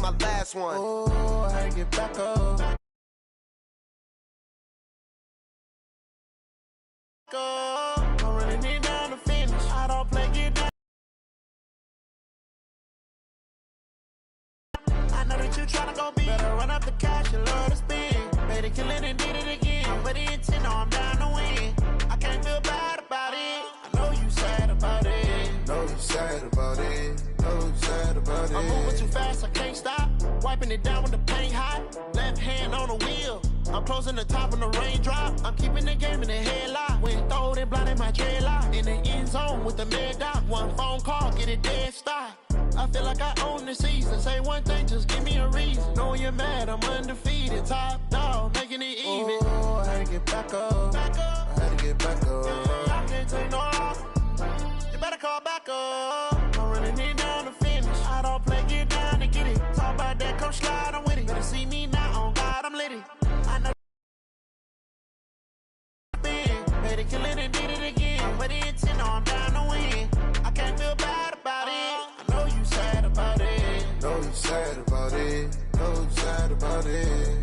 my last one. Oh, I get back up. I'm running it down to finish. I don't play get down. I know that you tryna go big. Better run up the cash and love to spend. Made it killing and did it again. But the intent, no, I'm down to win. I can't feel bad about it. I know you sad about it. Know you sad about it. Know you sad about it. I'm moving too fast, I can't stop. Wiping it down with the paint hot. Left hand on the wheel. I'm closing the top when the raindrop. I'm keeping the game in the headlock. When throwed and blinded my dreadlock. In the end zone with the mad dot. One phone call, get it dead stop. I feel like I own the season. Say one thing, just give me a reason. Knowing you're mad, I'm undefeated. Top dog, making it even. Oh, I had to get back up. Back up. I had to get back up. I can't take no loss. You better call back up. I'm running it down to finish. I don't play, get down to get it. Talk about that, come slide, I'm with it. Better see me now, on God, I'm litty. I know made it kill it and did it again. But the intent, no, I'm down to win. I can't feel bad about it. I know you sad about it. Know you sad about it. Know you sad about it.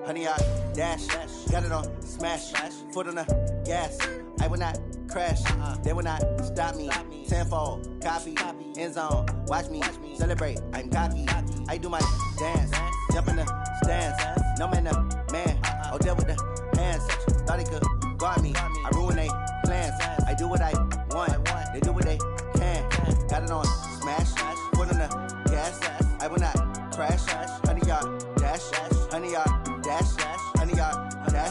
Honey, I dash, got it on smash, foot on the gas. I will not crash, they will not stop me. Tenfold, copy, end zone, watch me celebrate. I'm cocky, I do my dance, jump in the stands. No man, man, I'll deal with the hands. Thought he could guard me, I ruin they plans. I do what I want, they do what they can. Got it on smash, foot on the gas. I will not crash, honey, y'all dash, honey, y'all dash, honey, y'all dash,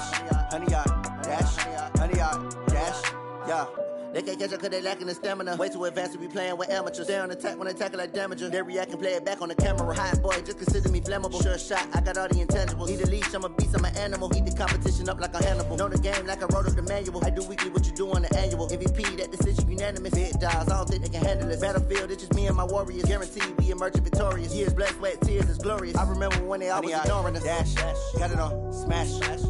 honey, y'all dash, honey, y'all dash, yeah. They can't catch up cause they lacking the stamina. Way too advanced to be playing with amateurs. Stay on attack when they tackle like damager. They react and play it back on the camera. Hot boy, just consider me flammable. Sure shot, I got all the intangibles. Need a leash, I'm a beast, I'm an animal. Eat the competition up like a Hannibal. Know the game like I wrote up the manual. I do weekly what you do on the annual. MVP, that decision unanimous. Big dogs, I don't think they can handle it. Battlefield, it's just me and my warriors. Guaranteed we emerge victorious. Years, blood, sweat, tears is glorious. I remember when they always ignoring us. Dash, got it on smash,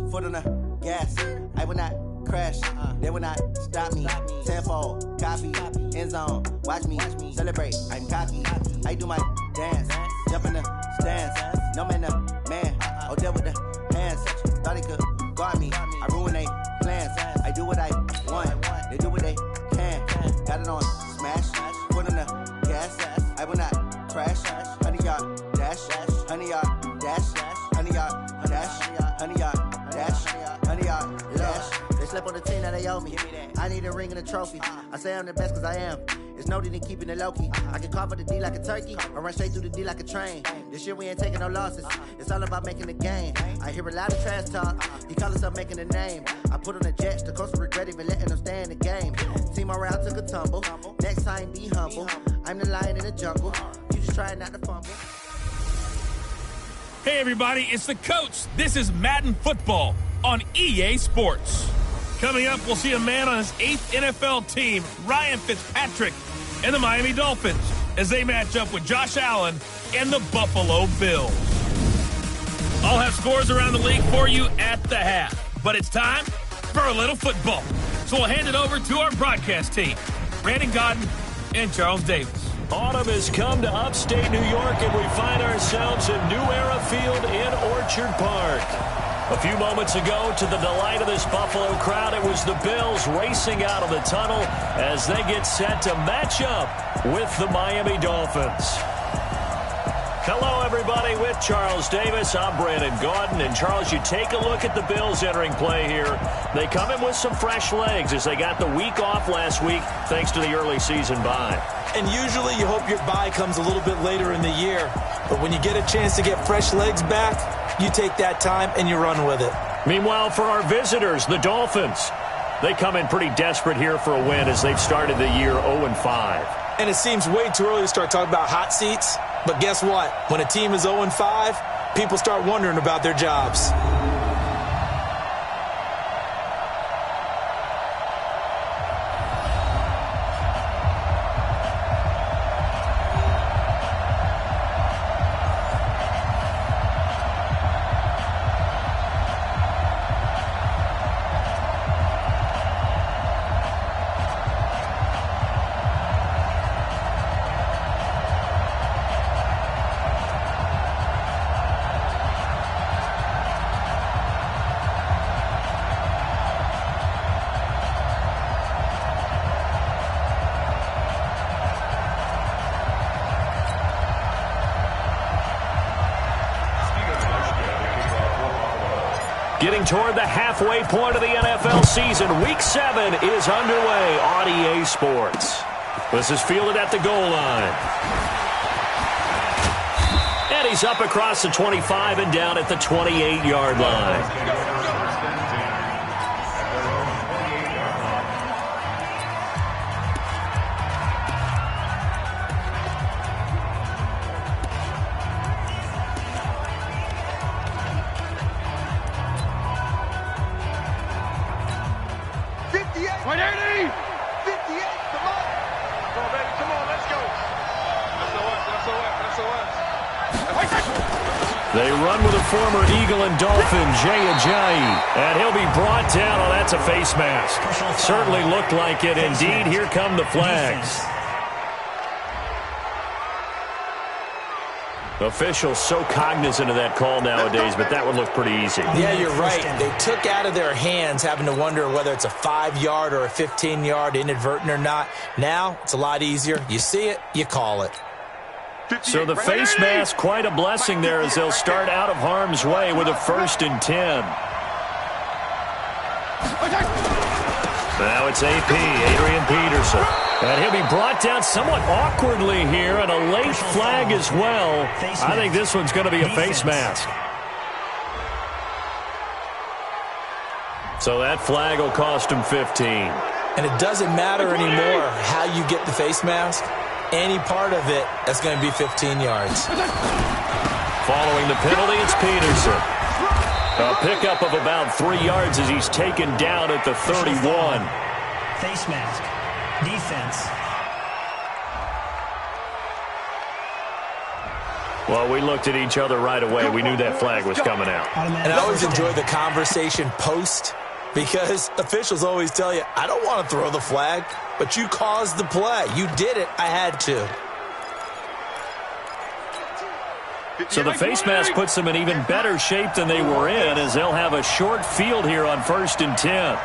foot on the gas. I will not crash, they will not stop me. Tenfold, copy, end zone, watch me celebrate. I'm cocky, I do my dance, jump in the stands. No man, man, I'll deal with the hands. Thought he could guard me, I ruin they plans. I do what I want, they do what they can. Got it on smash, foot on the gas. I will not crash, honey, y'all dash, honey, y'all dash, honey, y'all dash, honey, y'all dash, honey, y'all dash. They slept on the team that they owe me. I need a ring and a trophy. I say I'm the best cause I am. It's no need in keeping it low-key. I can carve up the D like a turkey or run straight through the D like a train. This year we ain't taking no losses. It's all about making the game. I hear a lot of trash talk. He call himself making a name. I put on the Jets. The coach regret even letting them stay in the game. Team morale took a tumble. Next time be humble. I'm the lion in the jungle. You just try not to fumble. Hey everybody, it's the coach. This is Madden Football on EA Sports. Coming up, we'll see a man on his 8th NFL team, Ryan Fitzpatrick, and the Miami Dolphins, as they match up with Josh Allen and the Buffalo Bills. I'll have scores around the league for you at the half, but it's time for a little football. So we'll hand it over to our broadcast team, Brandon Godden and Charles Davis. Autumn has come to upstate New York, and we find ourselves at New Era Field in Orchard Park. A few moments ago, to the delight of this Buffalo crowd, it was the Bills racing out of the tunnel as they get set to match up with the Miami Dolphins. Hello, everybody, with Charles Davis. I'm Brandon Gaudin. And, Charles, you take a look at the Bills entering play here. They come in with some fresh legs as they got the week off last week thanks to the early season bye. And usually you hope your bye comes a little bit later in the year. But when you get a chance to get fresh legs back, you take that time and you run with it. Meanwhile, for our visitors, the Dolphins, they come in pretty desperate here for a win as they've started the year 0-5. And it seems way too early to start talking about hot seats. But guess what? When a team is 0-5, people start wondering about their jobs. Getting toward the halfway point of the NFL season. Week 7 is underway on EA Sports. This is fielded at the goal line. And he's up across the 25 and down at the 28-yard line. They run with a former Eagle and Dolphin, Jay Ajayi. And he'll be brought down. Oh, that's a face mask. Certainly looked like it. Indeed, here come the flags. Officials so cognizant of that call nowadays, but that would look pretty easy. Yeah, you're right. They took out of their hands having to wonder whether it's a 5-yard or a 15-yard, inadvertent or not. Now, it's a lot easier. You see it, you call it. So the face mask, quite a blessing there as they'll start out of harm's way with a 1st and 10. Now it's AP, Adrian Peterson. And he'll be brought down somewhat awkwardly here, and a late flag as well. I think this one's going to be a face mask. So that flag will cost him 15. And it doesn't matter anymore how you get the face mask. Any part of it, that's going to be 15 yards. Following the penalty, it's Peterson. A pickup of about 3 yards as he's taken down at the 31. Face mask. Defense. Well, we looked at each other right away. We knew that flag was coming out. And I always enjoy the conversation post, because officials always tell you, I don't want to throw the flag, but you caused the play. You did it. I had to. So the face mask puts them in even better shape than they were in, as they'll have a short field here on 1st and 10.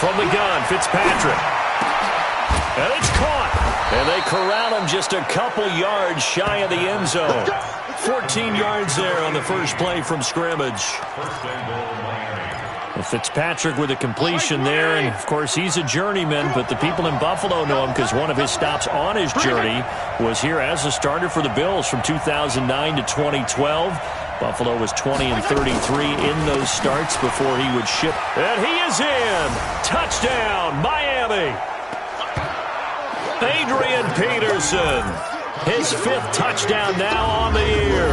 From the gun, Fitzpatrick. And it's caught. And they corral him just a couple yards shy of the end zone. 14 yards there on the first play from scrimmage. Well, Fitzpatrick with a completion there, and of course he's a journeyman, but the people in Buffalo know him because one of his stops on his journey was here as a starter for the Bills from 2009 to 2012. Buffalo was 20 and 33 in those starts before he would ship. And he is in. Touchdown, Miami. Adrian Peterson. His 5th touchdown now on the year,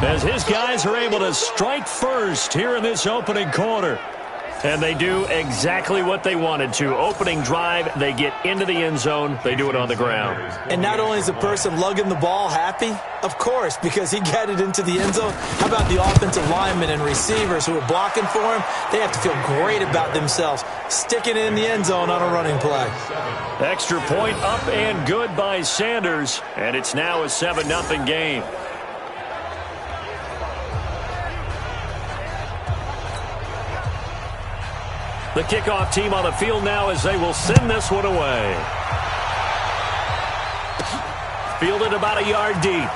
as his guys are able to strike first here in this opening quarter. And they do exactly what they wanted to. Opening drive, they get into the end zone. They do it on the ground. And not only is the person lugging the ball happy, of course, because he got it into the end zone. How about the offensive linemen and receivers who are blocking for him? They have to feel great about themselves, sticking it in the end zone on a running play. Extra point up and good by Sanders. And it's now a 7-0 game. The kickoff team on the field now as they will send this one away. Fielded about a yard deep.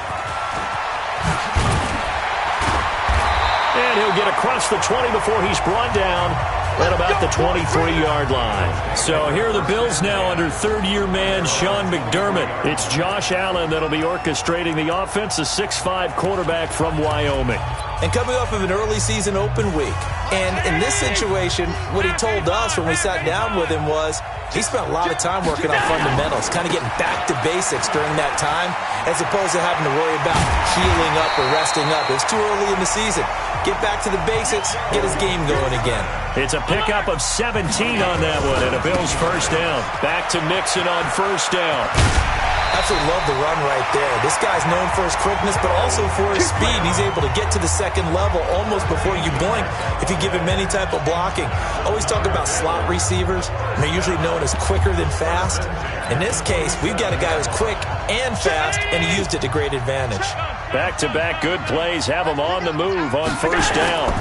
And he'll get across the 20 before he's brought down at about the 23-yard line. So here are the Bills now under third-year man Sean McDermott. It's Josh Allen that'll be orchestrating the offense, a 6'5" quarterback from Wyoming. And coming off of an early season open week. And in this situation, what he told us when we sat down with him was he spent a lot of time working on fundamentals, kind of getting back to basics during that time, as opposed to having to worry about healing up or resting up. It was too early in the season. Get back to the basics, get his game going again. It's a pickup of 17 on that one, and a Bills first down. Back to Mixon on first down. Absolutely love the run right there. This guy's known for his quickness, but also for his speed. He's able to get to the second level almost before you blink if you give him any type of blocking. Always talk about slot receivers, and they're usually known as quicker than fast. In this case, we've got a guy who's quick and fast, and he used it to great advantage. Back-to-back good plays have him on the move on first down.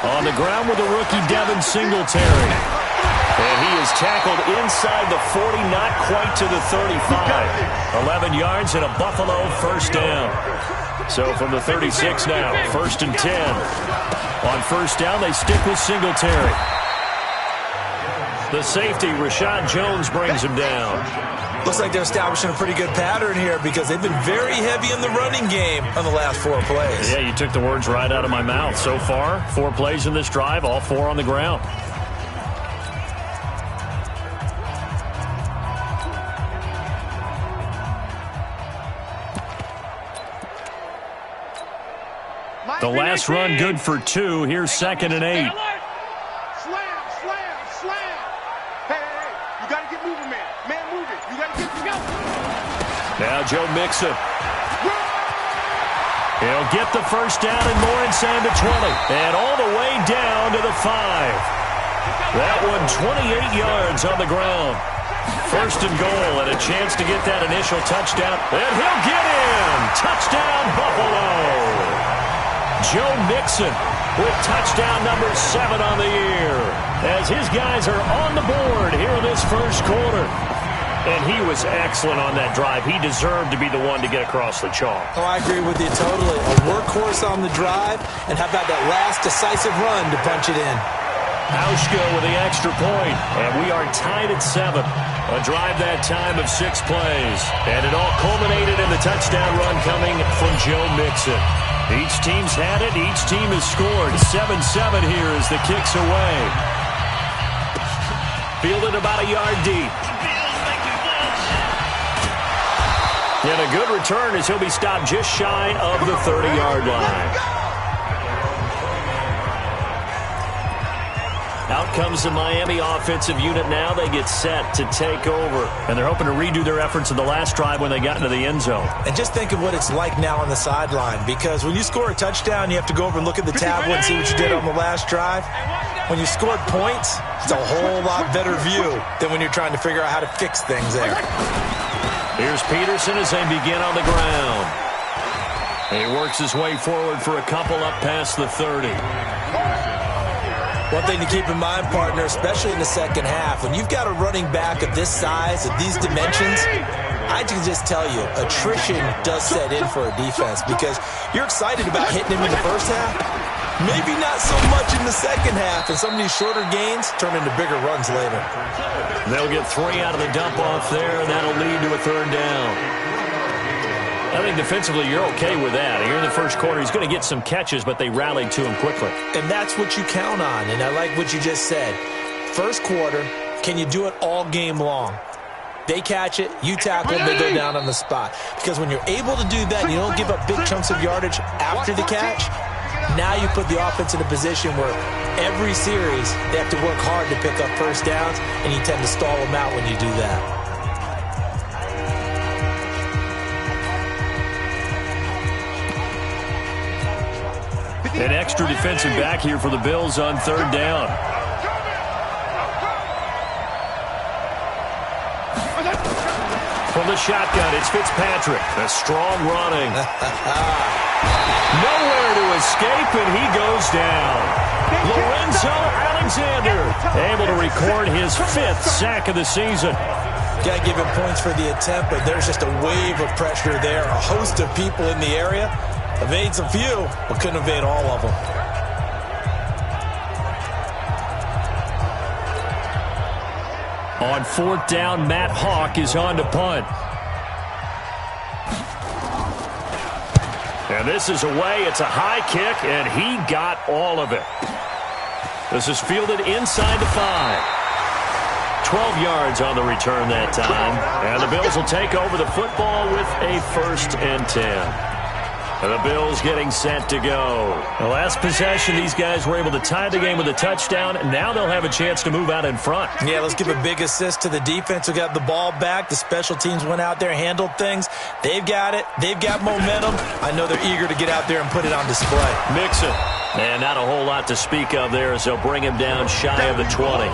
On the ground with the rookie Devin Singletary. And he is tackled inside the 40, not quite to the 35. 11 yards and a Buffalo first down. So from the 36 now, 1st and 10. On first down, they stick with Singletary. The safety, Rashad Jones, brings him down. Looks like they're establishing a pretty good pattern here because they've been very heavy in the running game on the last 4 plays. Yeah, you took the words right out of my mouth. So far, 4 plays in this drive, all 4 on the ground. The last run good for 2. Here's 2nd and 8. Now Joe Mixon. He'll get the first down and more inside the 20. And all the way down to the 5. That one 28 yards on the ground. 1st and goal and a chance to get that initial touchdown. And he'll get in. Touchdown Buffalo. Joe Mixon with touchdown number 7 on the year. As his guys are on the board here in this first quarter. And he was excellent on that drive. He deserved to be the one to get across the chalk. Oh, I agree with you totally. A workhorse on the drive, and how about that last decisive run to punch it in? Auschko with the extra point, and we are tied at 7. A drive that time of 6 plays, and it all culminated in the touchdown run coming from Joe Mixon. Each team's had it. Each team has scored. 7-7 here as the kick's away. Fielded about a yard deep. And a good return as he'll be stopped just shy of the 30-yard line. Out comes the Miami offensive unit now. They get set to take over. And they're hoping to redo their efforts in the last drive when they got into the end zone. And just think of what it's like now on the sideline. Because when you score a touchdown, you have to go over and look at the tablet and see what you did on the last drive. When you scored points, it's a whole lot better view than when you're trying to figure out how to fix things there. Here's Peterson as they begin on the ground. He works his way forward for a couple up past the 30. One thing to keep in mind, partner, especially in the second half, when you've got a running back of this size, of these dimensions, I can just tell you, attrition does set in for a defense because you're excited about hitting him in the first half. Maybe not so much in the second half, and some of these shorter gains turn into bigger runs later. They'll get 3 out of the dump-off there, and that'll lead to a 3rd down. I think defensively you're okay with that. Here in the first quarter, he's going to get some catches, but they rallied to him quickly. And that's what you count on, and I like what you just said. First quarter, can you do it all game long? They catch it, you tackle them, they go down on the spot. Because when you're able to do that and you don't give up big chunks of yardage after the catch, now you put the offense in a position where every series they have to work hard to pick up first downs, and you tend to stall them out when you do that. An extra defensive back here for the Bills on 3rd down. From the shotgun, it's Fitzpatrick. A strong running. Nowhere to escape, and he goes down. Lorenzo Alexander able to record his 5th sack of the season. Got to give him points for the attempt, but there's just a wave of pressure there. A host of people in the area. Evades a few, but couldn't evade all of them. On 4th down, Matt Hawk is on to punt. And this is away. It's a high kick, and he got all of it. This is fielded inside the 5. 12 yards on the return that time. And the Bills will take over the football with a 1st and 10. And the Bills getting set to go. The last possession, these guys were able to tie the game with a touchdown, and now they'll have a chance to move out in front. Yeah, let's give a big assist to the defense who got the ball back. The special teams went out there, handled things. They've got it. They've got momentum. I know they're eager to get out there and put it on display. Mixon. And not a whole lot to speak of there as they'll bring him down shy of the 20.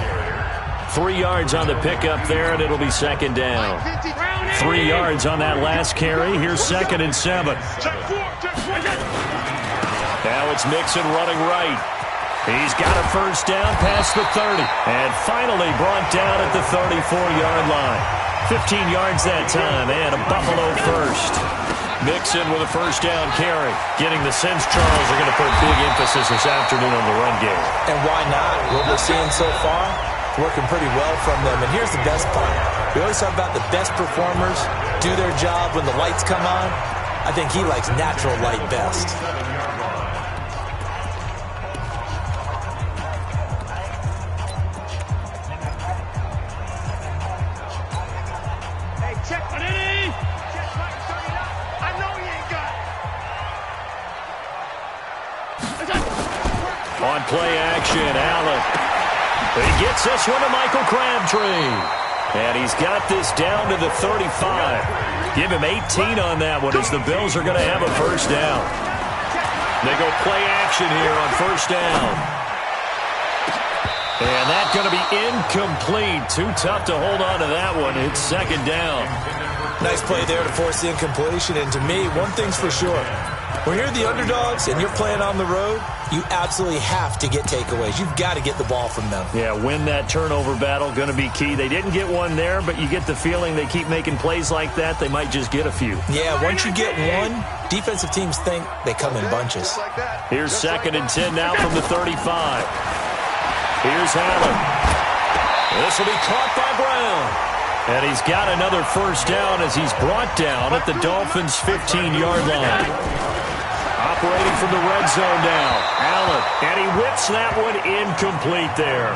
3 yards on the pickup there, and it'll be 2nd down. 3 yards on that last carry. Here's 2nd and 7. Now it's Mixon running right. He's got a first down past the 30. And finally brought down at the 34-yard line. 15 yards that time, and a Buffalo first. Mixon with a first down carry. Getting the sense Charles are going to put big emphasis this afternoon on the run game. And why not? What we're seeing so far, working pretty well from them. And here's the best part. We always talk about the best performers do their job when the lights come on. I think he likes natural light best. On play action, Allen. He gets this one to Michael Crabtree. And he's got this down to the 35. Give him 18 on that one as the Bills are going to have a first down. They go play action here on first down. And that's going to be incomplete. Too tough to hold on to that one. It's second down. Nice play there to force the incompletion. And to me, one thing's for sure. When you're the underdogs and you're playing on the road, you absolutely have to get takeaways. You've got to get the ball from them. Yeah, win that turnover battle, going to be key. They didn't get one there, but you get the feeling they keep making plays like that, they might just get a few. Yeah, once you get one, defensive teams think they come in bunches. Here's second and 10 now from the 35. Here's Allen. This will be caught by Brown. And he's got another first down as he's brought down at the Dolphins' 15-yard line. Operating from the red zone now. Allen, and he whips that one incomplete there.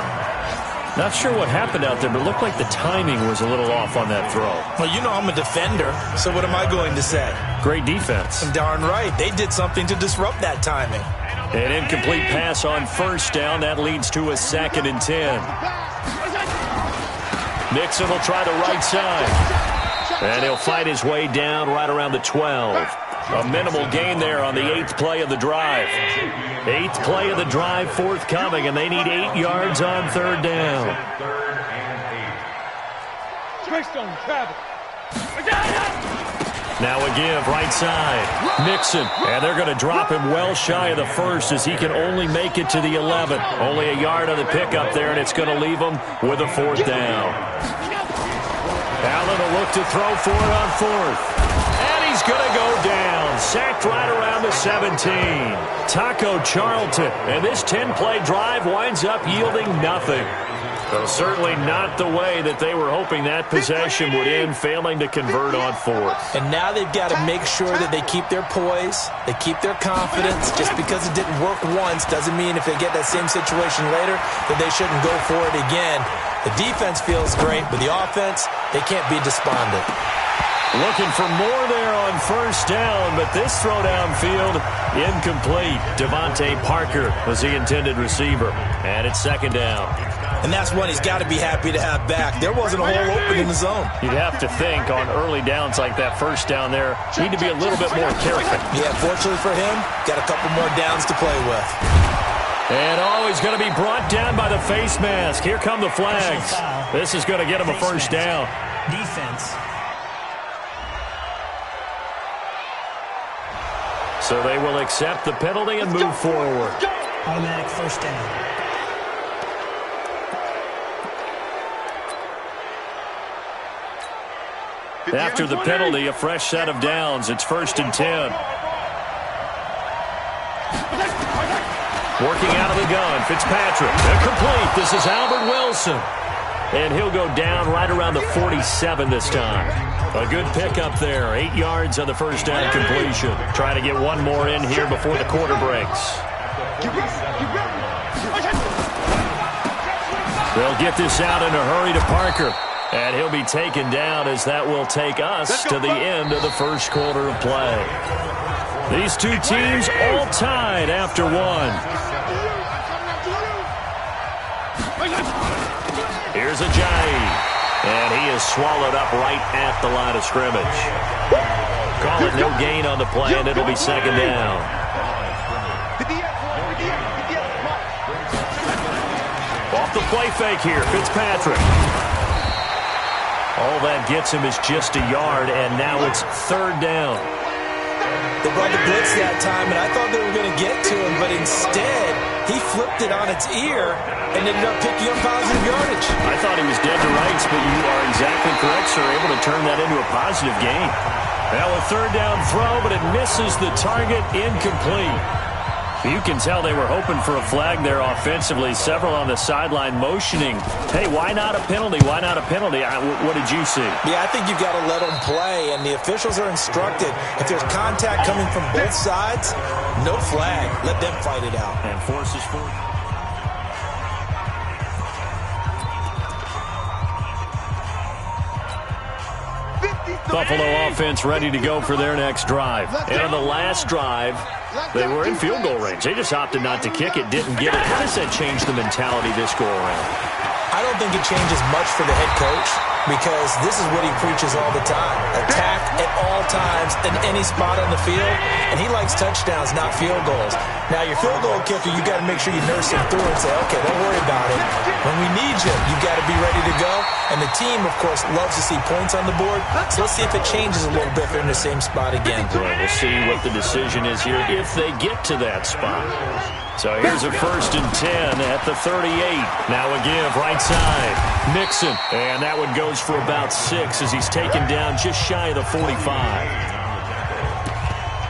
Not sure what happened out there, but it looked like the timing was a little off on that throw. Well, you know I'm a defender, so what am I going to say? Great defense. Darn right. They did something to disrupt that timing. An incomplete pass on first down. That leads to a second and 10. Nixon will try the right side. And he'll fight his way down right around the 12. A minimal gain there on the 8th play of the drive. 8th play of the drive forthcoming, and they need 8 yards on third down. Now a give, right side. Mixon, and they're going to drop him well shy of the first as he can only make it to the 11. Only a yard on the pickup there, and it's going to leave him with a fourth down. Allen will look to throw for it on fourth. And he's going to go down. Sacked right around the 17. Taco Charlton. And this 10-play drive winds up yielding nothing. Well, certainly not the way that they were hoping that possession would end, failing to convert on fourth. And now they've got to make sure that they keep their poise, they keep their confidence. Just because it didn't work once doesn't mean if they get that same situation later that they shouldn't go for it again. The defense feels great, but the offense, they can't be despondent. Looking for more there on first down, but this throw downfield, incomplete. Devontae Parker was the intended receiver, and it's second down. And that's one he's got to be happy to have back. There wasn't a hole open in the zone. You'd have to think on early downs like that first down there, need to be a little bit more careful. Yeah, fortunately for him, got a couple more downs to play with. And he's going to be brought down by the face mask. Here come the flags. This is going to get him a first down. Defense. So they will accept the penalty and move forward. Automatic first down. After the penalty, a fresh set of downs. It's first and 10. Working out of the gun, Fitzpatrick. Complete. This is Albert Wilson. And he'll go down right around the 47 this time. A good pickup there. 8 yards on the first down completion. Trying to get one more in here before the quarter breaks. They'll get this out in a hurry to Parker. And he'll be taken down as that will take us to the end of the first quarter of play. These two teams all tied after one. Here's Ajayi. And he is swallowed up right at the line of scrimmage. Call it no gain on the play, and it'll be second down. Off the play fake here, Fitzpatrick. All that gets him is just a yard, and now it's third down. They brought the blitz that time, and I thought they were going to get to him, but instead, he flipped it on its ear and ended up picking up positive yardage. I thought he was dead to rights, but you are exactly correct, sir. Able to turn that into a positive gain. Now a third down throw, but it misses the target, incomplete. You can tell they were hoping for a flag there offensively. Several on the sideline motioning, hey, why not a penalty? Why not a penalty? What did you see? Yeah, I think you've got to let them play, and the officials are instructed. If there's contact coming from both sides, no flag. Let them fight it out. And forces forward. Buffalo offense ready to go for their next drive. And on the last drive, they were in field goal range. They just opted not to kick it, didn't get it. How does that change the mentality this go around? I don't think it changes much for the head coach because this is what he preaches all the time. Attack at all times in any spot on the field, and he likes touchdowns, not field goals. Now, your field goal kicker, you got to make sure you nurse him through and say, okay, don't worry about it. When we need you, you got to be ready to go. And the team, of course, loves to see points on the board. So let's see if it changes a little bit if they're in the same spot again. Well, we'll see what the decision is here if they get to that spot. So here's a 1st and 10 at the 38. Now a give right side. Mixon. And that one goes for about 6 as he's taken down just shy of the 45.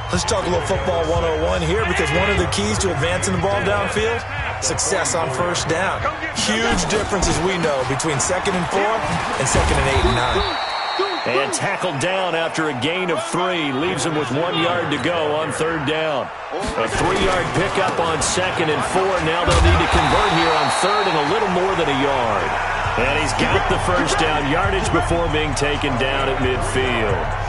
Let's talk a little football 101 here because one of the keys to advancing the ball downfield, success on first down. Huge difference, as we know, between 2nd and 4 and 2nd and 8 and 9. And tackled down after a gain of 3. Leaves him with 1 yard to go on 3rd down. A 3-yard pickup on 2nd and 4. Now they'll need to convert here on 3rd and a little more than a yard. And he's got the first down yardage before being taken down at midfield.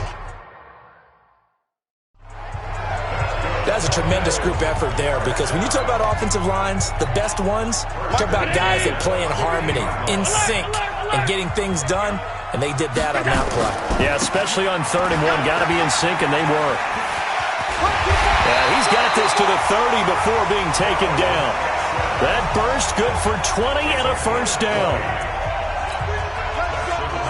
That's a tremendous group effort there because when you talk about offensive lines, the best ones, you talk about guys that play in harmony, in sync, and getting things done, and they did that on that play. Yeah, especially on 3rd and 1. Got to be in sync, and they were. Yeah, he's got this to the 30 before being taken down. That burst good for 20 and a first down.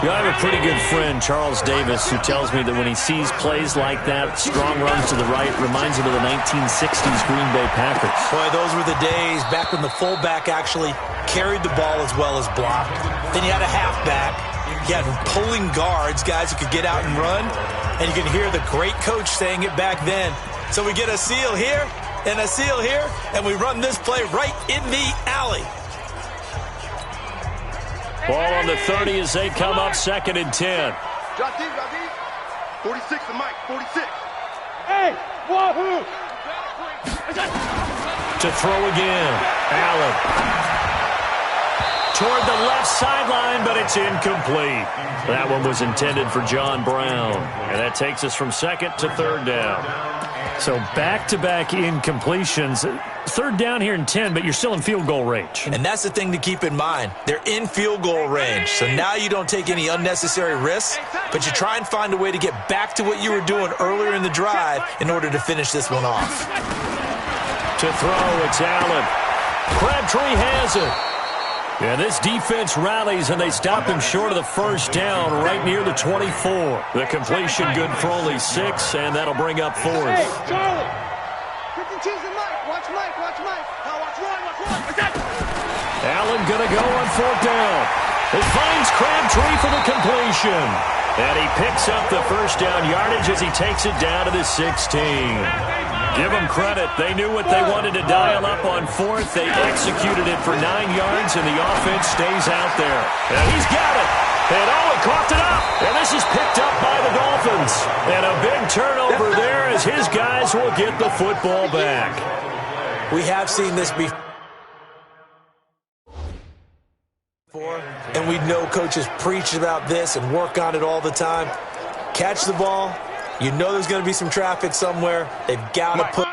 I have a pretty good friend, Charles Davis, who tells me that when he sees plays like that, strong runs to the right, reminds him of the 1960s Green Bay Packers. Boy, those were the days back when the fullback actually carried the ball as well as blocked. Then you had a halfback. You had pulling guards, guys who could get out and run. And you can hear the great coach saying it back then. So we get a seal here and a seal here, and we run this play right in the alley. Ball on the 30 as they come up 2nd and 10. 46 to Mike, 46. Hey, wahoo! To throw again. Allen. Toward the left sideline, but it's incomplete. That one was intended for John Brown. And that takes us from 2nd to 3rd down. So back-to-back incompletions. 3rd down here in 10, but you're still in field goal range. And that's the thing to keep in mind. They're in field goal range. So now you don't take any unnecessary risks, but you try and find a way to get back to what you were doing earlier in the drive in order to finish this one off. To throw, it's Allen. Crabtree has it. And this defense rallies, and they stop him short of the first down right near the 24. The completion good for only 6, and that'll bring up 4th. Hey, Charlie! Pick and choose the mic. Watch Mike, watch Mike. Now watch Roy, watch Roy. Allen going to go on 4th down. It finds Crabtree for the completion. And he picks up the first down yardage as he takes it down to the 16. Give them credit. They knew what they wanted to dial up on 4th. They executed it for 9 yards, and the offense stays out there. And he's got it. And he coughed it up. And this is picked up by the Dolphins. And a big turnover there as his guys will get the football back. We have seen this before. And we know coaches preach about this and work on it all the time. Catch the ball. You know there's going to be some traffic somewhere. They've got to put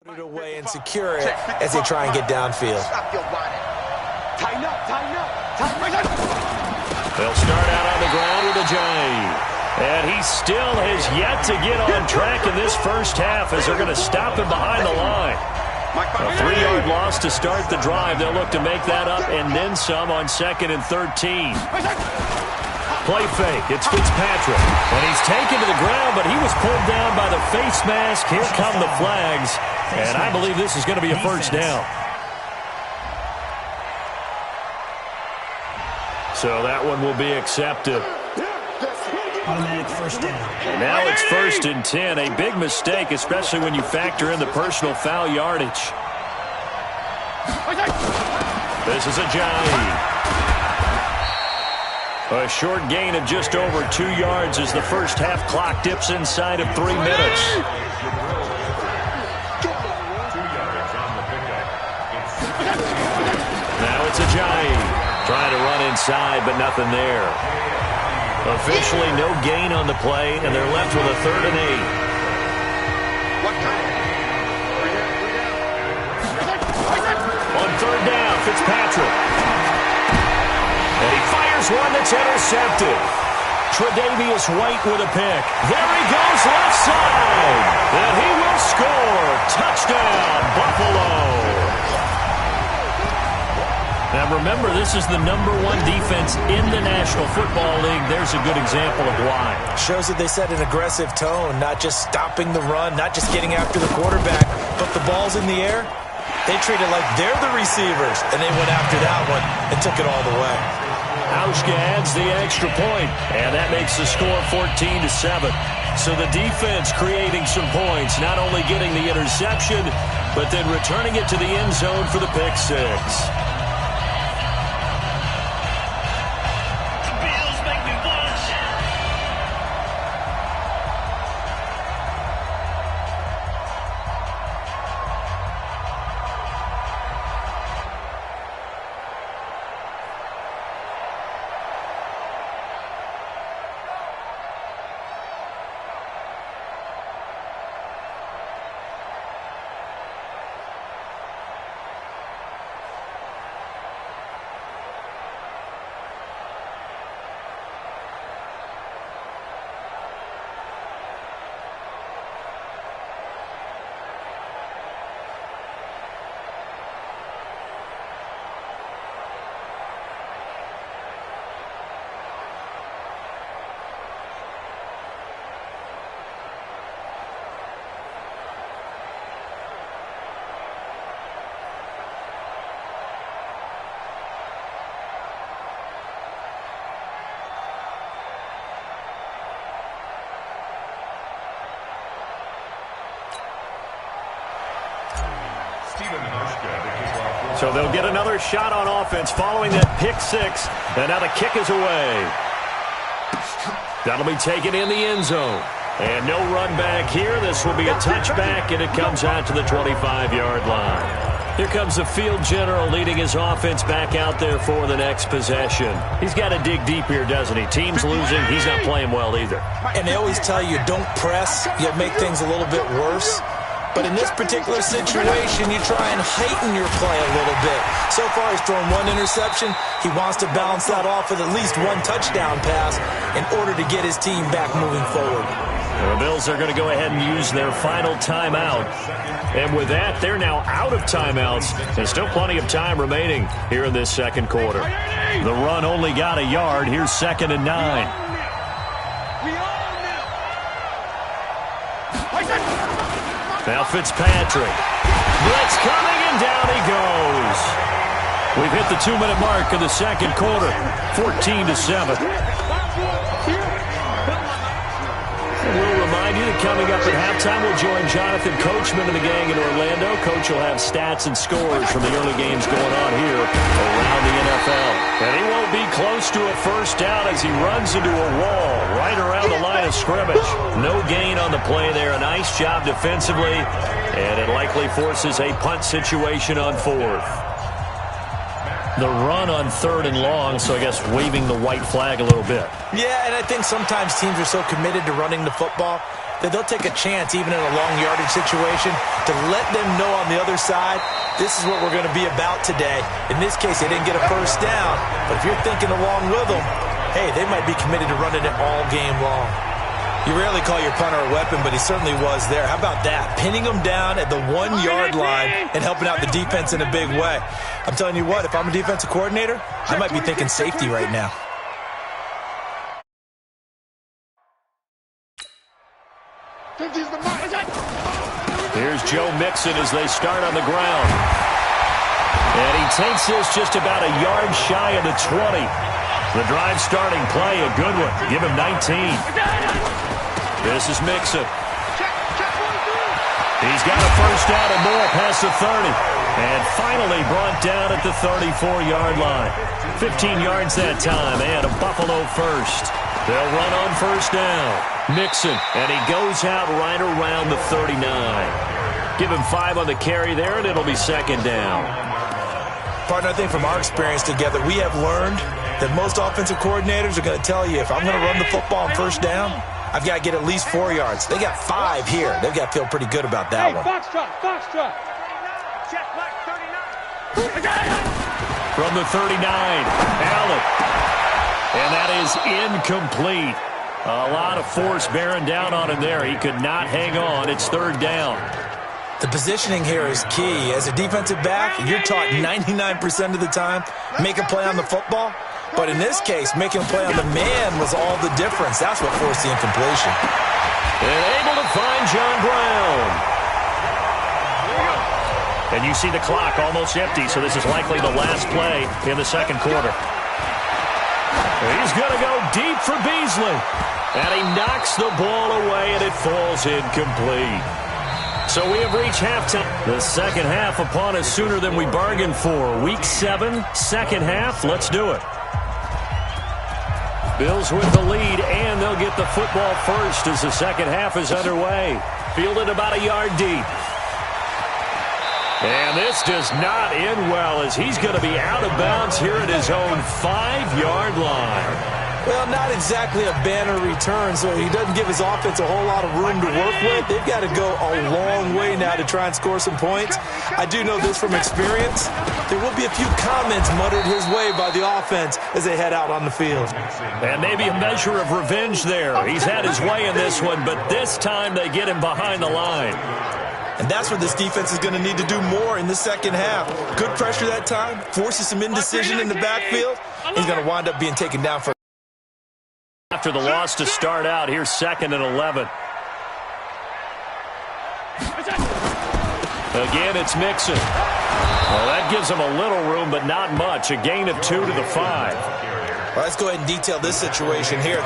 Put it away and secure it as they try and get downfield. Tighten up, tighten up, tighten up. They'll start out on the ground with a Ajayi. And he still has yet to get on track in this first half as they're going to stop him behind the line. A 3-yard loss to start the drive. They'll look to make that up and then some on 2nd and 13. Play fake. It's Fitzpatrick. And he's taken to the ground, but he was pulled down by the face mask. Here come the flags. And I believe this is going to be a first down. So that one will be accepted. Automatic first down. Now it's 1st and 10. A big mistake, especially when you factor in the personal foul yardage. This is Ajayi. A short gain of just over 2 yards as the first half clock dips inside of 3 minutes. Now it's Ajayi. Trying to run inside, but nothing there. Officially no gain on the play, and they're left with a 3rd and 8. On 3rd down, Fitzpatrick. And he fires one that's intercepted. Tre'Davious White with a pick. There he goes left side. And he will score. Touchdown, Buffalo. Now remember, this is the #1 defense in the National Football League. There's a good example of why. Shows that they set an aggressive tone, not just stopping the run, not just getting after the quarterback, but the ball's in the air. They treat it like they're the receivers, and they went after that one and took it all the way. Hauschka adds the extra point, and that makes the score 14-7. So the defense creating some points, not only getting the interception, but then returning it to the end zone for the pick six. So they'll get another shot on offense following that pick six. And now the kick is away. That'll be taken in the end zone. And no run back here. This will be a touchback, and it comes out to the 25-yard line. Here comes the field general leading his offense back out there for the next possession. He's got to dig deep here, doesn't he? Team's losing. He's not playing well either. And they always tell you, don't press. You'll make things a little bit worse. But in this particular situation, you try and heighten your play a little bit. So far, he's thrown one interception. He wants to balance that off with at least one touchdown pass in order to get his team back moving forward. The Bills are going to go ahead and use their final timeout. And with that, they're now out of timeouts. There's still plenty of time remaining here in this second quarter. The run only got a yard. Here's 2nd and 9. Now Fitzpatrick. Blitz coming, and down he goes. We've hit the 2-minute mark of the second quarter. 14-7. We'll remind you that coming up at halftime, we'll join Jonathan Coachman and the gang in Orlando. Coach will have stats and scores from the early games going on here around the NFL. And he won't be close to a first down as he runs into a wall right around the line of scrimmage. No gain on the play there. A nice job defensively, and it likely forces a punt situation on 4th. The run on 3rd and long, so I guess waving the white flag a little bit. Yeah, and I think sometimes teams are so committed to running the football, that they'll take a chance even in a long yardage situation to let them know on the other side, this is what we're going to be about today. In this case, they didn't get a first down, but if you're thinking along with them, hey, they might be committed to running it all game long. You rarely call your punter a weapon, but he certainly was there. How about that? Pinning him down at the 1-yard line and helping out the defense in a big way. I'm telling you what, if I'm a defensive coordinator, I might be thinking safety right now. Here's Joe Mixon as they start on the ground. And he takes this just about a yard shy of the 20. The drive starting play, a good one. Give him 19. This is Mixon. He's got a first down and more past the 30. And finally brought down at the 34-yard line. 15 yards that time and a Buffalo first. They'll run on first down. Mixon, and he goes out right around the 39. Give him 5 on the carry there, and it'll be second down. Partner, I think from our experience together, we have learned that most offensive coordinators are going to tell you, if I'm going to run the football on first down, I've got to get at least 4 yards. They got 5 here. They've got to feel pretty good about that one. Foxtrot. Check back 39. From the 39, Allen. And that is incomplete. A lot of force bearing down on him there. He could not hang on. It's third down. The positioning here is key. As a defensive back, you're taught 99% of the time, make a play on the football. But in this case, making a play on the man was all the difference. That's what forced the incompletion. And able to find John Brown. And you see the clock almost empty, so this is likely the last play in the second quarter. He's going to go deep for Beasley. And he knocks the ball away, and it falls incomplete. So we have reached halftime. The second half upon us sooner than we bargained for. Week 7, second half. Let's do it. Bills with the lead, and they'll get the football first as the second half is underway. Fielded about a yard deep. And this does not end well as he's going to be out of bounds here at his own 5-yard line. Well, not exactly a banner return, so he doesn't give his offense a whole lot of room to work with. They've got to go a long way now to try and score some points. I do know this from experience. There will be a few comments muttered his way by the offense as they head out on the field. And maybe a measure of revenge there. He's had his way in this one, but this time they get him behind the line. And that's where this defense is going to need to do more in the second half. Good pressure that time, forces some indecision in the backfield. He's going to wind up being taken down for. After the loss to start out, here's 2nd and 11. Again, it's Mixon. Well, that gives him a little room, but not much. A gain of 2 to the 5. Well, let's go ahead and detail this situation here.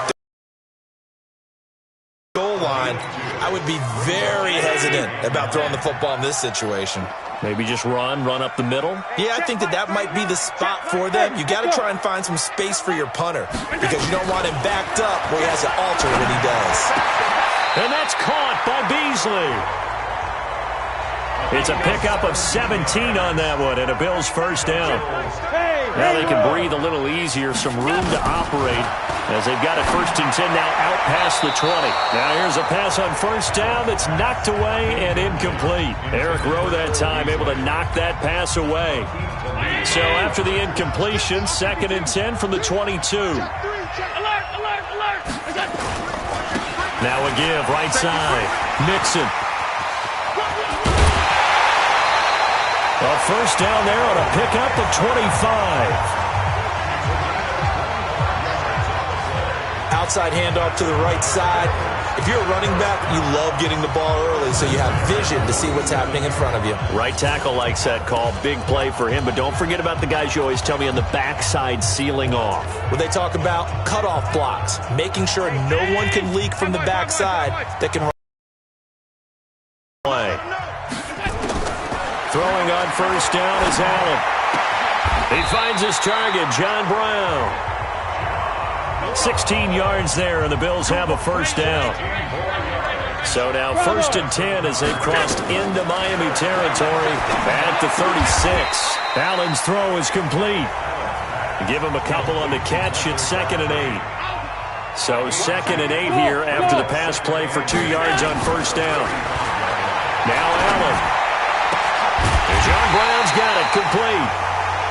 Goal line, I would be very hesitant about throwing the football in this situation. Maybe just run up the middle? Yeah, I think that might be the spot for them. You got to try and find some space for your punter because you don't want him backed up where he has to alter what he does. And that's caught by Beasley. It's a pickup of 17 on that one and a Bills first down. Now they can breathe a little easier, some room to operate as they've got it 1st and 10 now out past the 20. Now here's a pass on first down that's knocked away and incomplete. Eric Rowe that time able to knock that pass away. So after the incompletion, 2nd and 10 from the 22. Now a give right side. Mixon. A first down there on a pickup of 25. Outside handoff to the right side. If you're a running back, you love getting the ball early so you have vision to see what's happening in front of you. Right tackle likes that call. Big play for him, but don't forget about the guys you always tell me on the backside sealing off. Where they talk about cutoff blocks, making sure no one can leak from the backside that can play. Throwing on first down is Allen. He finds his target, John Brown. 16 yards there, and the Bills have a first down. So now 1st and 10 as they've crossed into Miami territory at the 36. Allen's throw is complete. Give him a couple on the catch. It's 2nd and 8. So 2nd and 8 here after the pass play for 2 yards on first down. Now Allen. John Brown's got it complete.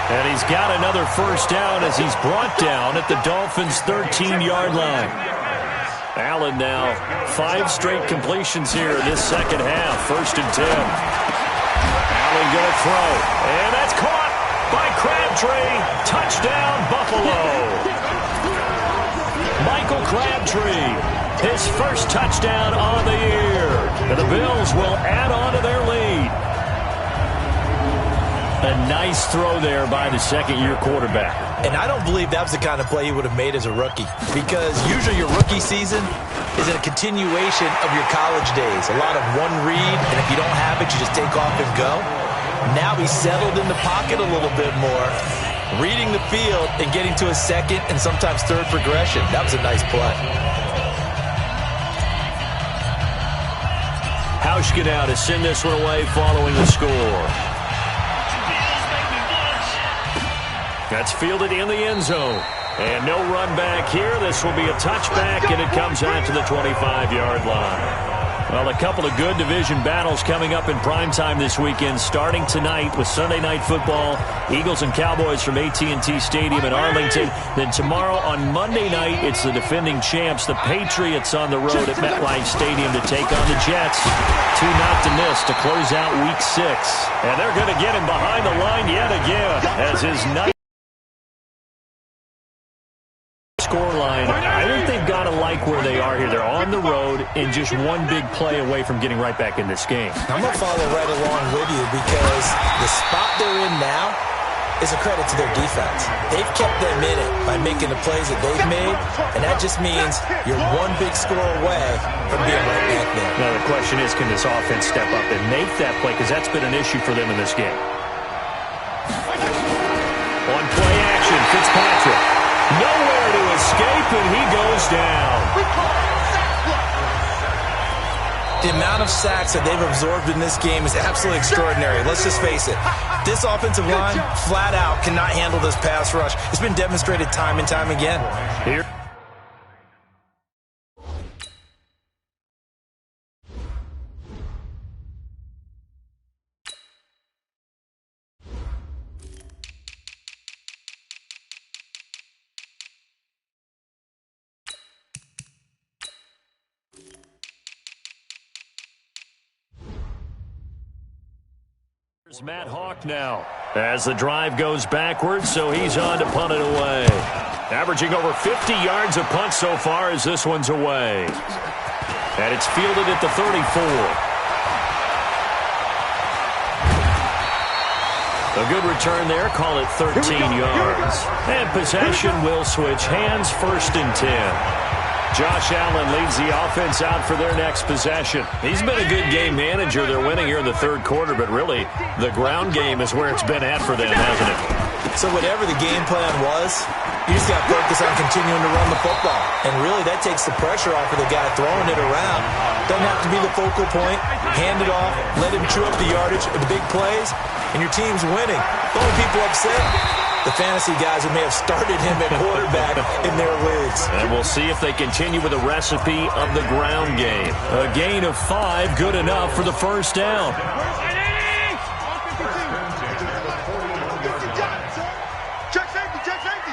And he's got another first down as he's brought down at the Dolphins' 13-yard line. Allen now 5 straight completions here in this second half. 1st and 10. Allen going to throw. And that's caught by Crabtree. Touchdown, Buffalo. Michael Crabtree, his first touchdown on the year. And the Bills will add on to their lead. A nice throw there by the second-year quarterback. And I don't believe that was the kind of play he would have made as a rookie, because usually your rookie season is a continuation of your college days. A lot of one read, and if you don't have it, you just take off and go. Now he's settled in the pocket a little bit more, reading the field and getting to a second and sometimes third progression. That was a nice play. Hauschka now to send this one away following the score. That's fielded in the end zone. And no run back here. This will be a touchback, and it comes out to the 25-yard line. Well, a couple of good division battles coming up in primetime this weekend, starting tonight with Sunday Night Football, Eagles and Cowboys from AT&T Stadium in Arlington. Then tomorrow on Monday night, it's the defending champs, the Patriots, on the road at MetLife Stadium to take on the Jets. 2 not to miss to close out Week 6. And they're going to get him behind the line yet again as his night scoreline. I think they've got to like where they are here. They're on the road and just one big play away from getting right back in this game. I'm going to follow right along with you because the spot they're in now is a credit to their defense. They've kept them in it by making the plays that they've made, and that just means you're one big score away from being right back there. Now the question is, can this offense step up and make that play? Because that's been an issue for them in this game. On play action, Fitzpatrick. Nowhere to escape, and he goes down. The amount of sacks that they've absorbed in this game is absolutely extraordinary. Let's just face it. This offensive line, flat out, cannot handle this pass rush. It's been demonstrated time and time again. Here. Here's Matt Hawk now as the drive goes backwards, so he's on to punt it away. Averaging over 50 yards a punt so far as this one's away. And it's fielded at the 34. A good return there, call it 13 yards. And possession will switch hands, 1st and 10. Josh Allen leads the offense out for their next possession. He's been a good game manager. They're winning here in the 3rd quarter, but really the ground game is where it's been at for them, hasn't it? So whatever the game plan was, you just got to focus on continuing to run the football. And really that takes the pressure off of the guy throwing it around. Doesn't have to be the focal point. Hand it off, let him chew up the yardage of the big plays, and your team's winning. The only people upset, the fantasy guys who may have started him at quarterback in their leagues. And we'll see if they continue with the recipe of the ground game. A gain of 5, good enough for the first down. Check safety, check safety.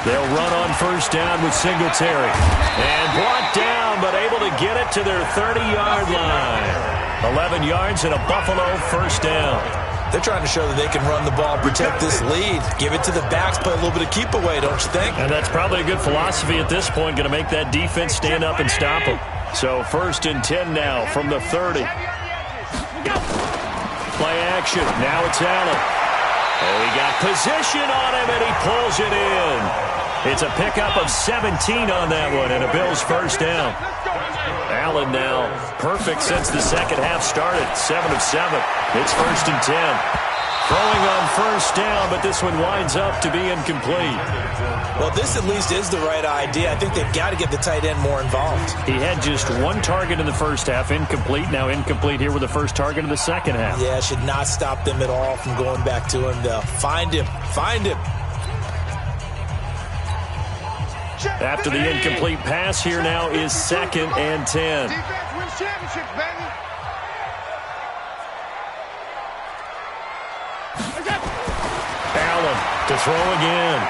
They'll run on first down with Singletary. And brought down, but able to get it to their 30-yard line. 11 yards and a Buffalo first down. They're trying to show that they can run the ball, protect this lead. Give it to the backs, play a little bit of keep away, don't you think? And that's probably a good philosophy at this point, going to make that defense stand up and stop them. So 1st and 10 now from the 30. Play action. Now it's Allen. Oh, he got position on him, and he pulls it in. It's a pickup of 17 on that one, and a Bills first down. Allen now perfect since the second half started. 7 of 7. It's 1st and 10. Throwing on first down, but this one winds up to be incomplete. Well, this at least is the right idea. I think they've got to get the tight end more involved. He had just 1 target in the first half, incomplete. Now incomplete here with the first target of the second half. Yeah, should not stop them at all from going back to him, though. Find him. After the incomplete pass, here now is 2nd and 10. Defense wins championships, baby. Allen to throw again.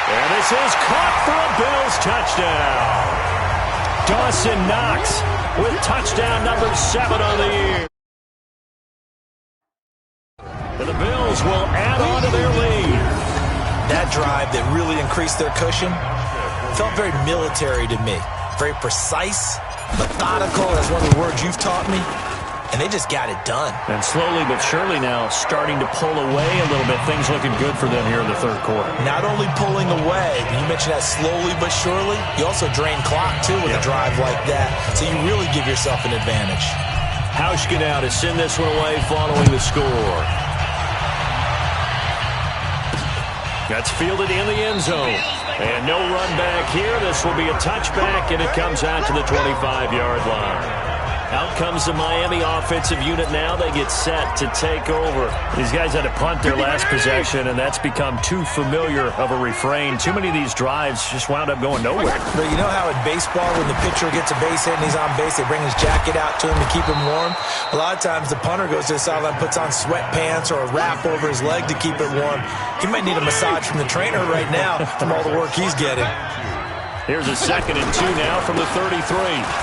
And this is caught for a Bills touchdown. Dawson Knox with touchdown number 7 on the year. And the Bills will add on to their lead. That drive that really increased their cushion felt very military to me. Very precise, methodical, that's one of the words you've taught me. And they just got it done. And slowly but surely now starting to pull away a little bit. Things looking good for them here in the third quarter. Not only pulling away, you mentioned that slowly but surely, you also drain clock, too, with a drive like that. So you really give yourself an advantage. Hauschka now to send this one away following the score. That's fielded in the end zone. And no run back here. This will be a touchback, and it comes out to the 25-yard line. Out comes the Miami offensive unit now. They get set to take over. These guys had to punt their last possession, and that's become too familiar of a refrain. Too many of these drives just wound up going nowhere. But you know how in baseball, when the pitcher gets a base hit and he's on base, they bring his jacket out to him to keep him warm? A lot of times the punter goes to the sideline, puts on sweatpants or a wrap over his leg to keep it warm. He might need a massage from the trainer right now from all the work he's getting. Here's a 2nd and 2 now from the 33.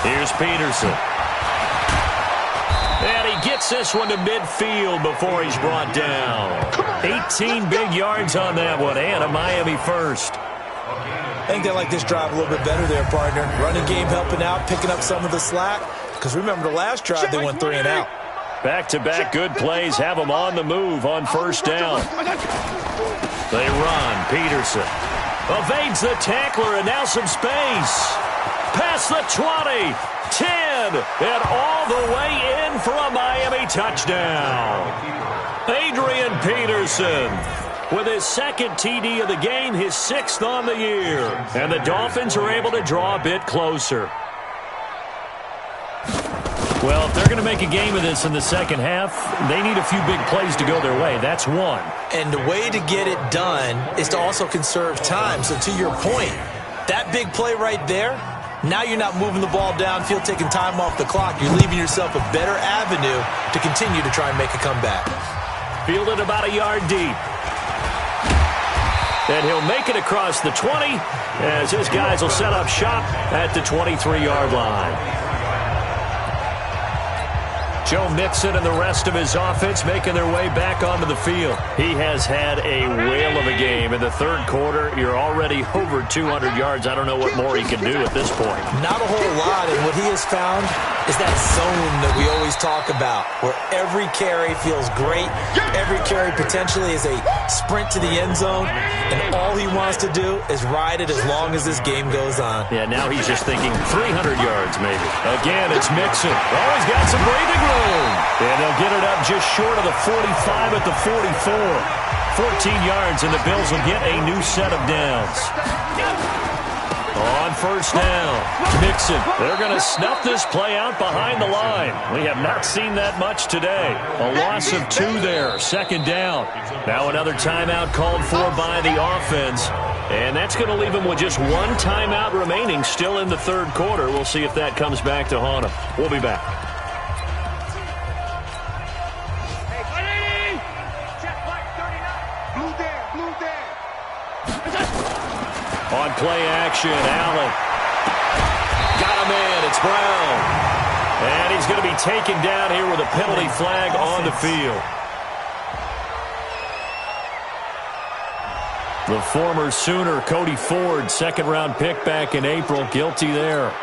Here's Peterson. And he gets this one to midfield before he's brought down. 18 big yards on that one, and a Miami first. I think they like this drive a little bit better there, partner. Running game helping out, picking up some of the slack. Because remember the last drive, they went 3 and out. Back-to-back good plays have them on the move on first down. They run. Peterson evades the tackler, and now some space. Past the 20. 10, and all the way in for a Miami touchdown. Adrian Peterson with his 2nd TD of the game, his 6th on the year. And the Dolphins are able to draw a bit closer. Well, if they're going to make a game of this in the second half, they need a few big plays to go their way. That's one. And the way to get it done is to also conserve time. So to your point, that big play right there, now you're not moving the ball downfield, taking time off the clock. You're leaving yourself a better avenue to continue to try and make a comeback. Fielded about a yard deep. And he'll make it across the 20 as his guys will set up shop at the 23-yard line. Joe Mixon and the rest of his offense making their way back onto the field. He has had a whale of a game. In the third quarter, you're already over 200 yards. I don't know what more he can do at this point. Not a whole lot, and what he has found is that zone that we always talk about, where every carry feels great. Every carry potentially is a sprint to the end zone, and all he wants to do is ride it as long as this game goes on. Yeah, now he's just thinking 300 yards maybe. Again, it's Mixon. Oh, he's got some breathing room. And they'll get it up just short of the 45 at the 44. 14 yards, and the Bills will get a new set of downs. On first down, Mixon. They're going to snuff this play out behind the line. We have not seen that much today. A loss of 2 there, 2nd down. Now another timeout called for by the offense. And that's going to leave them with just 1 timeout remaining still in the third quarter. We'll see if that comes back to haunt them. We'll be back. On play action, Allen. Got a man, it's Brown. And he's going to be taken down here with a penalty flag on the field. The former Sooner, Cody Ford, 2nd-round pick back in April, guilty there.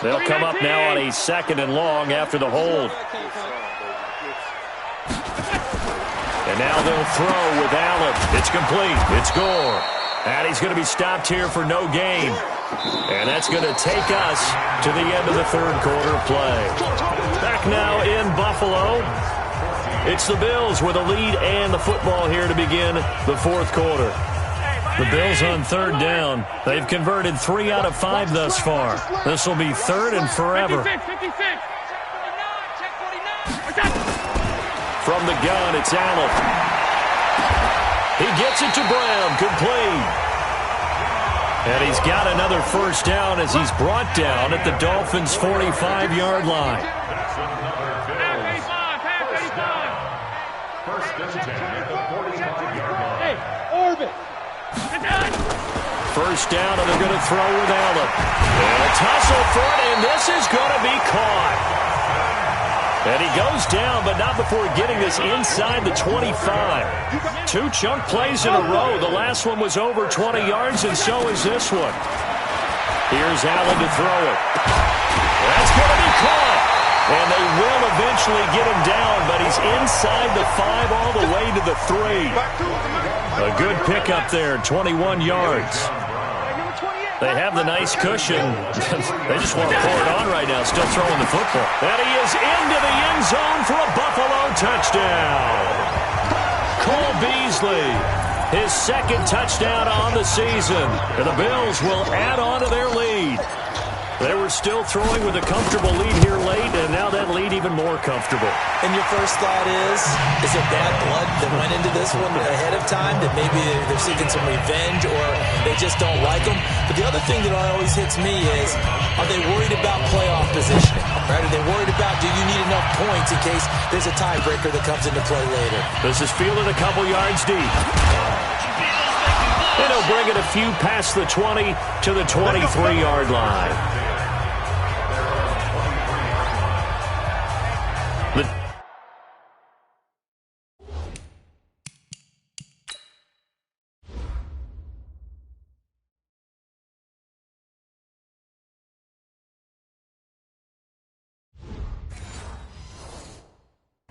They'll come up now on a 2nd and long after the hold. And now they'll throw with Allen. It's complete. It's Gore. And he's going to be stopped here for no gain. And that's going to take us to the end of the third quarter play. Back now in Buffalo. It's the Bills with a lead and the football here to begin the fourth quarter. The Bills on third down. They've converted 3 out of 5 thus far. This will be 3rd and forever. From the gun, it's Allen. He gets it to Brown, complete. And he's got another first down as he's brought down at the Dolphins' 45-yard line. First down, and they're going to throw with Allen. And a tussle for it, and this is going to be caught. And he goes down, but not before getting this inside the 25. 2 chunk plays in a row. The last one was over 20 yards, and so is this one. Here's Allen to throw it. That's going to be caught. And they will eventually get him down, but he's inside the 5 all the way to the 3. A good pickup there, 21 yards. They have the nice cushion. They just want to pour it on right now, still throwing the football. And he is into the end zone for a Buffalo touchdown. Cole Beasley, his second touchdown on the season. And the Bills will add on to their lead. They were still throwing with a comfortable lead here late, and now that lead even more comfortable. And your first thought is there bad blood that went into this one ahead of time, that maybe they're seeking some revenge or they just don't like them? But the other thing that always hits me is, are they worried about playoff positioning? Right? Are they worried about, do you need enough points in case there's a tiebreaker that comes into play later? This is fielded a couple yards deep. And he'll bring it a few past the 20 to the 23-yard line.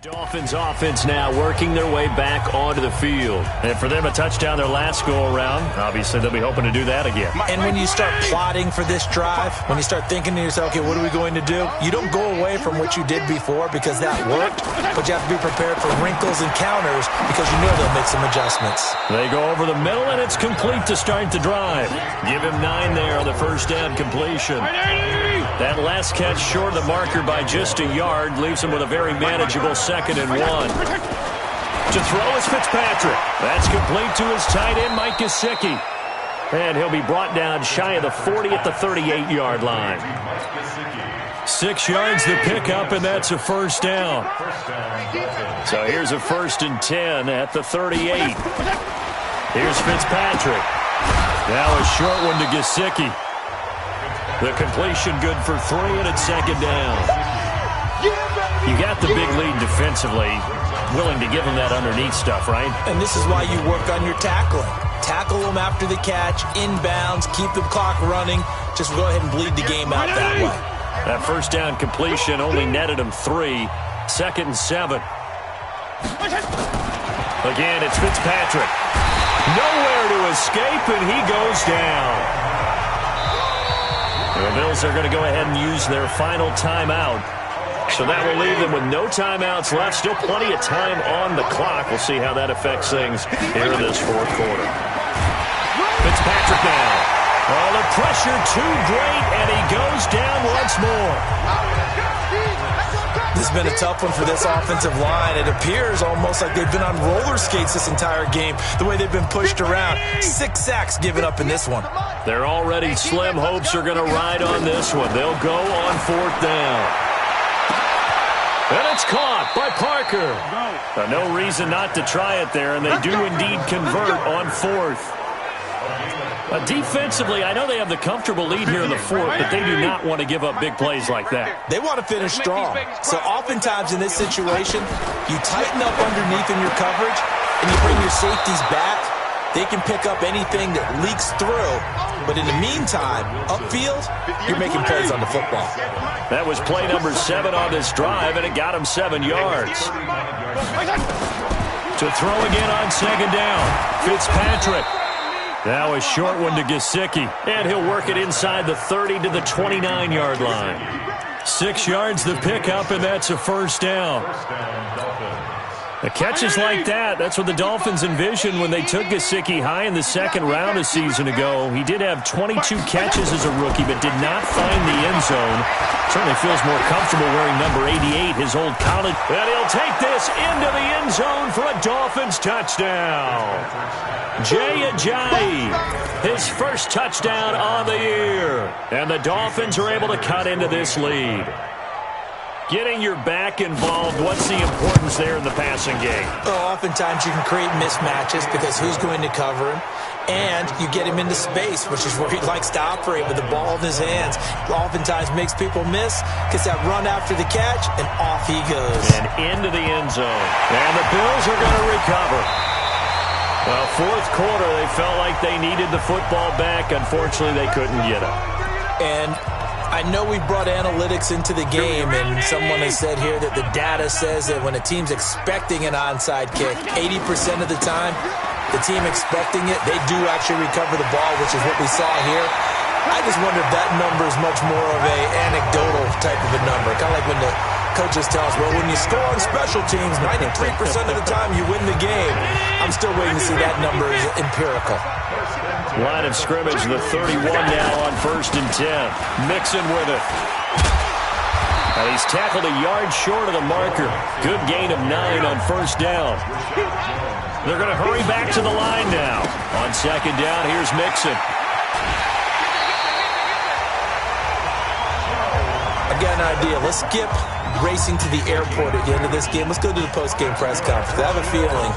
Dolphins offense now working their way back onto the field. And for them, a touchdown their last go-around. Obviously, they'll be hoping to do that again. And when you start plotting for this drive, when you start thinking to yourself, okay, what are we going to do? You don't go away from what you did before because that worked, but you have to be prepared for wrinkles and counters because you know they'll make some adjustments. They go over the middle, and it's complete to start the drive. Give him 9 there on the first down completion. That last catch short of the marker by just a yard leaves him with a very manageable 2nd and 1. To throw is Fitzpatrick. That's complete to his tight end, Mike Gesicki. And he'll be brought down shy of the 40 at the 38-yard line. 6 yards the pickup, and that's a first down. So here's a 1st and 10 at the 38. Here's Fitzpatrick. Now a short one to Gesicki. The completion good for 3, and it's 2nd down. You got the big lead defensively, willing to give them that underneath stuff, right? And this is why you work on your tackling. Tackle them after the catch, inbounds, keep the clock running. Just go ahead and bleed the game out that way. That first down completion only netted him 3. 2nd and 7. Again, it's Fitzpatrick. Nowhere to escape, and he goes down. The Bills are going to go ahead and use their final timeout. So that will leave them with no timeouts left. Still plenty of time on the clock. We'll see how that affects things here in this 4th quarter. Fitzpatrick now. Oh, the pressure too great, and he goes down once more. This has been a tough one for this offensive line. It appears almost like they've been on roller skates this entire game, the way they've been pushed around. 6 sacks given up in this one. Their already slim hopes are going to ride on this one. They'll go on 4th down. And it's caught by Parker. No reason not to try it there, and they do indeed convert on 4th. Defensively, I know they have the comfortable lead here in the 4th, but they do not want to give up big plays like that. They want to finish strong. So oftentimes in this situation, you tighten up underneath in your coverage, and you bring your safeties back. They can pick up anything that leaks through. But in the meantime, upfield, you're making plays on the football. That was play number 7 on this drive, and it got him 7 yards. To throw again on 2nd down, Fitzpatrick. Now a short one to Gesicki, and he'll work it inside the 30 to the 29-yard line. 6 yards the pickup, and that's a first down. Catches like that, that's what the Dolphins envisioned when they took Gesicki high in the second round a season ago. He did have 22 catches as a rookie, but did not find the end zone. Certainly feels more comfortable wearing number 88, his old college. And he'll take this into the end zone for a Dolphins touchdown. Jay Ajayi, his first touchdown on the year. And the Dolphins are able to cut into this lead. Getting your back involved, what's the importance there in the passing game? Oh, oftentimes you can create mismatches because who's going to cover him? And you get him into space, which is where he likes to operate with the ball in his hands. Oftentimes makes people miss, gets that run after the catch, and off he goes. And into the end zone. And the Bills are going to recover. Well, fourth quarter, they felt like they needed the football back. Unfortunately, they couldn't get it. And I know we brought analytics into the game, and someone has said here that the data says that when a team's expecting an onside kick, 80% of the time, the team expecting it, they do actually recover the ball, which is what we saw here. I just wonder if that number is much more of a anecdotal type of a number. Kind of like when the coaches tell us, well, when you score on special teams, 93% of the time you win the game. I'm still waiting to see that number is empirical. Line of scrimmage, the 31 now on 1st and 10. Mixon with it. And he's tackled a yard short of the marker. Good gain of 9 on 1st down. They're going to hurry back to the line now. On 2nd down, here's Mixon. I've got an idea. Let's skip racing to the airport at the end of this game. Let's go to the post-game press conference. I have a feeling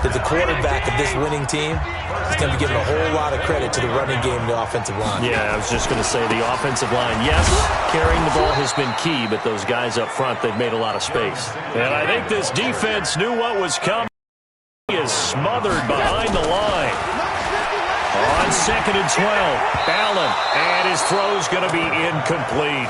that the quarterback of this winning team is going to be given a whole lot of credit to the running game and the offensive line. Yeah, I was just going to say the offensive line, yes, carrying the ball has been key, but those guys up front, they've made a lot of space. And I think this defense knew what was coming. He is smothered behind the line. On 2nd and 12, Allen, and his throw's going to be incomplete.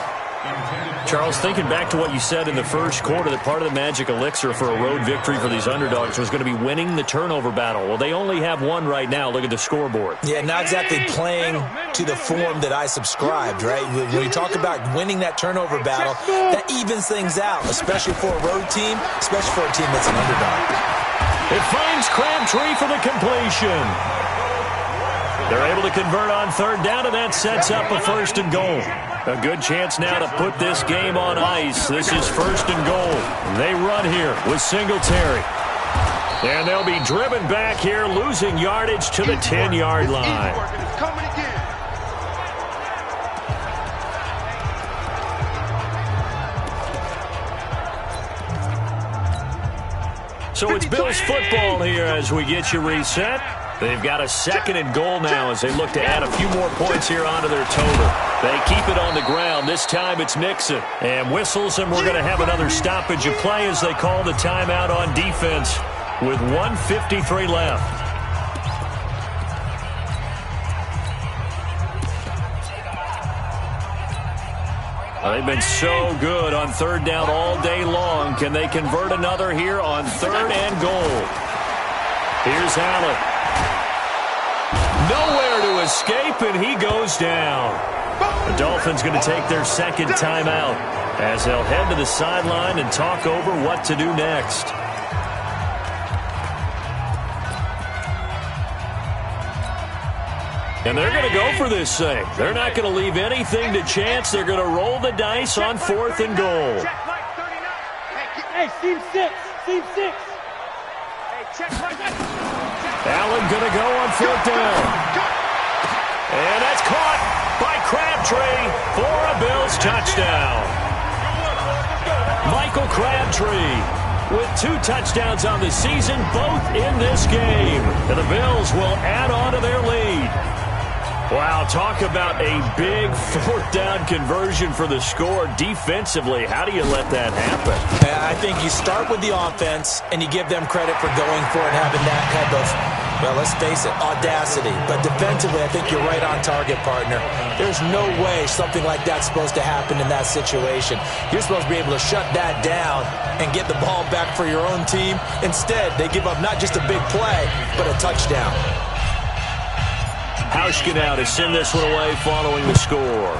Charles, thinking back to what you said in the first quarter, that part of the magic elixir for a road victory for these underdogs was going to be winning the turnover battle. Well, they only have one right now. Look at the scoreboard. Yeah, not exactly playing to the form that I subscribed, right? When you talk about winning that turnover battle, that evens things out, especially for a road team, especially for a team that's an underdog. It finds Crabtree for the completion. They're able to convert on 3rd down, and that sets up a 1st and goal. A good chance now to put this game on ice. This is 1st and goal. They run here with Singletary. And they'll be driven back here, losing yardage to the 10-yard line. So it's Bills football here as we get you reset. They've got a 2nd and goal now as they look to add a few more points here onto their total. They keep it on the ground. This time it's Mixon. And whistles, and we're going to have another stoppage of play as they call the timeout on defense with 1:53 left. They've been so good on 3rd down all day long. Can they convert another here on 3rd and goal? Here's Allen. Nowhere to escape, and he goes down. The Dolphins going to take their 2nd timeout as they'll head to the sideline and talk over what to do next. And they're going to go for this thing. They're not going to leave anything to chance. They're going to roll the dice on 4th and goal. Hey, seam 6. Seam 6. Hey, check right there. Allen going to go on 4th down. And that's caught by Crabtree for a Bills touchdown. Michael Crabtree with 2 touchdowns on the season, both in this game. And the Bills will add on to their lead. Wow, talk about a big 4th down conversion for the score. Defensively, how do you let that happen? I think you start with the offense, and you give them credit for going for it, having that type of, well, let's face it, audacity. But defensively, I think you're right on target, partner. There's no way something like that's supposed to happen in that situation. You're supposed to be able to shut that down and get the ball back for your own team. Instead, they give up not just a big play, but a touchdown. Hauschka to send this one away following the score.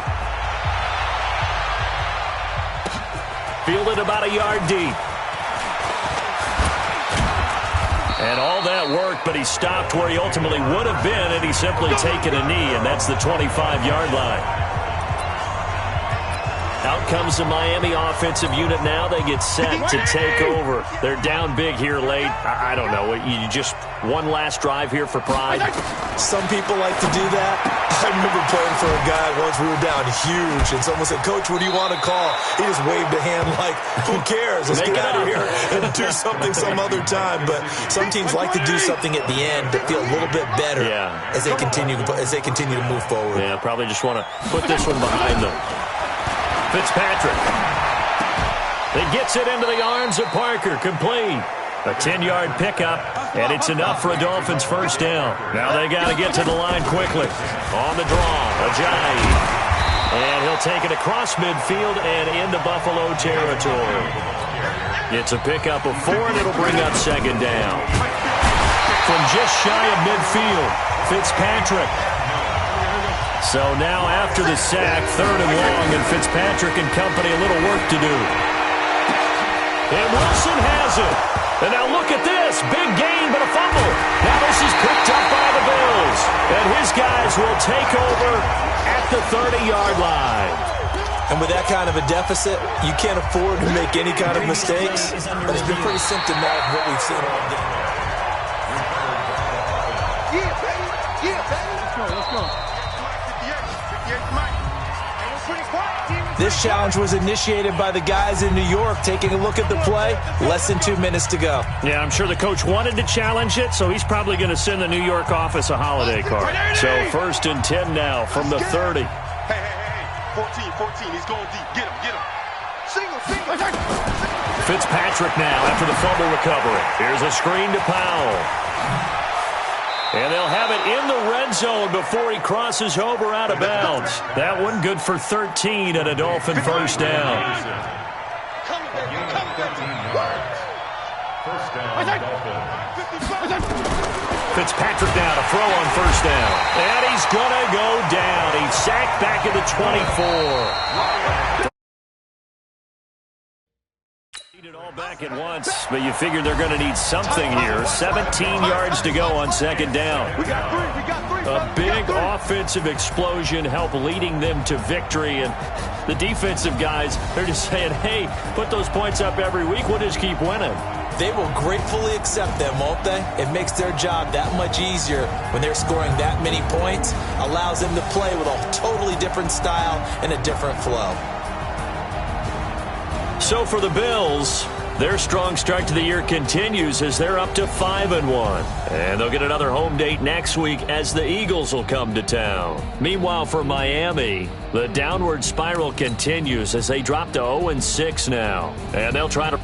Fielded about a yard deep. And all that work, but he stopped where he ultimately would have been, and he's simply taken a knee, and that's the 25-yard line. Out comes the Miami offensive unit now. They get set to take over. They're down big here late. I don't know. You just one last drive here for pride. Some people like to do that. I remember playing for a guy once. We were down huge, and someone said, "Coach, what do you want to call?" He just waved a hand like, "Who cares? Let's get out of here and do something some other time." But some teams like to do something at the end that feel a little bit better as they continue to move forward. Yeah, probably just want to put this one behind them. Fitzpatrick. He gets it into the arms of Parker. Complete. A 10-yard pickup, and it's enough for a Dolphins first down. Now they got to get to the line quickly. On the draw, Ajayi. And he'll take it across midfield and into Buffalo territory. It's a pickup of 4, and it'll bring up second down. From just shy of midfield, Fitzpatrick. So now after the sack, 3rd and long, and Fitzpatrick and company a little work to do. And Wilson has it. And now look at this. Big gain, but a fumble. Now this is picked up by the Bills. And his guys will take over at the 30-yard line. And with that kind of a deficit, you can't afford to make any kind of mistakes. But it's been pretty symptomatic of what we've seen all day. Yeah, baby. Yeah, baby. Let's go. This challenge was initiated by the guys in New York. Taking a look at the play, less than 2 minutes to go. Yeah, I'm sure the coach wanted to challenge it, so he's probably going to send the New York office a holiday card. So 1st and 10 now from the 30. Hey. 14. He's going deep. Get him. Single. Fitzpatrick now after the fumble recovery. Here's a screen to Powell. And they'll have it in the red zone before he crosses over out of bounds. That one good for 13 and a Dolphin first down. Fitzpatrick now to throw on first down. And he's going to go down. He's sacked back at the 24. It all back at once, but you figure they're going to need something here. 17 yards to go on second down. A big offensive explosion helped leading them to victory, and the defensive guys, they're just saying, hey, put those points up every week. We'll just keep winning. They will gratefully accept them, won't they? It makes their job that much easier when they're scoring that many points. Allows them to play with a totally different style and a different flow. So for the Bills, their strong start to the year continues as they're up to 5-1. And they'll get another home date next week as the Eagles will come to town. Meanwhile, for Miami, the downward spiral continues as they drop to 0-6 now. And they'll try to